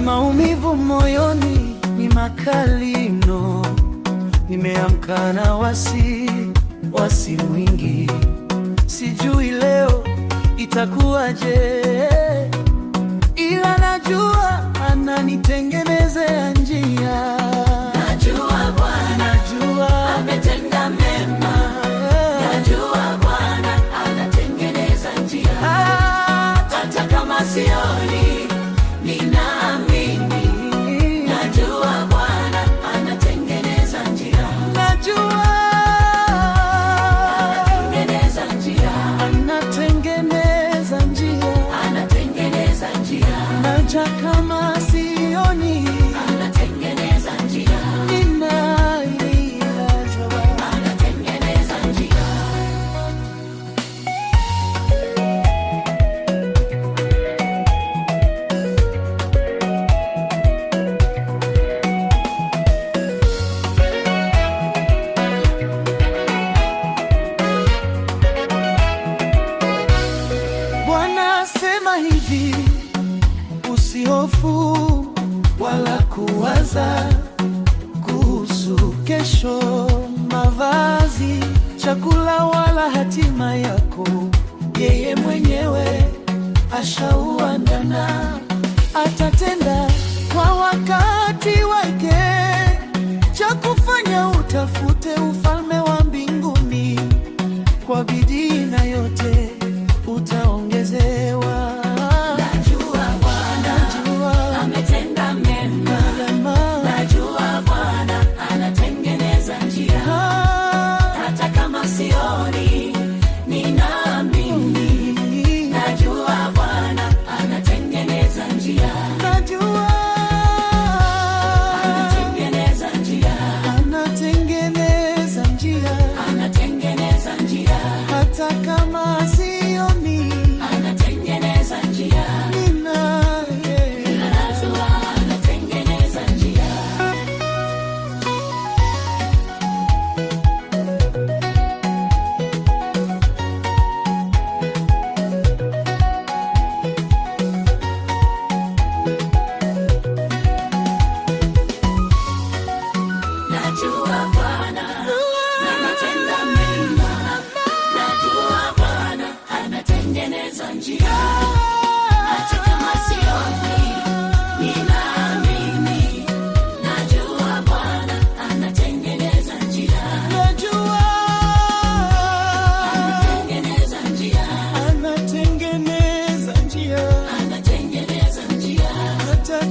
Maumivu moyoni ni makali mno, nimeamka na wasi mwingi, sijui leo itakuwaje, ila najua ananitengenezea njia. Najua Bwana ametenda mema, najua Bwana anatengeneza njia, hata kama sioni ninaamini. Najua Bwana anatengeneza njia, Najua anatengeneza njia, anatengeneza njia, anatengeneza njia, hata kama sioni anatengeneza njia, ninaiacha. anatengeneza njia. Bwana asema hivi, usihofu wala kuwaza kuhusu kesho, mavazi, chakula wala hatima yako. Yeye mwenyewe ashauandaa, atatenda kwa wakati wake. Cha kufanya utafute ufalme wa mbinguni, kwa bidii na yote utaongezewa. Najua Bwana ametenda mema, najua Bwana anatengeneza njia, hata kama sioni ninaamini. Najua Bwana anatengeneza njia, Najua anatengeneza njia, anatengeneza njia, anatengeneza njia, hata kama sioni anatengeneza njia, ninaye. najua anatengeneza njia. Najua Bwana anatenda mema, najua Bwana anatengeneza njia, hata kama sioni ninaamini. Najua Bwana anatengeneza njia, Najua anatengeneza njia, anatengeneza njia, anatengeneza njia, hata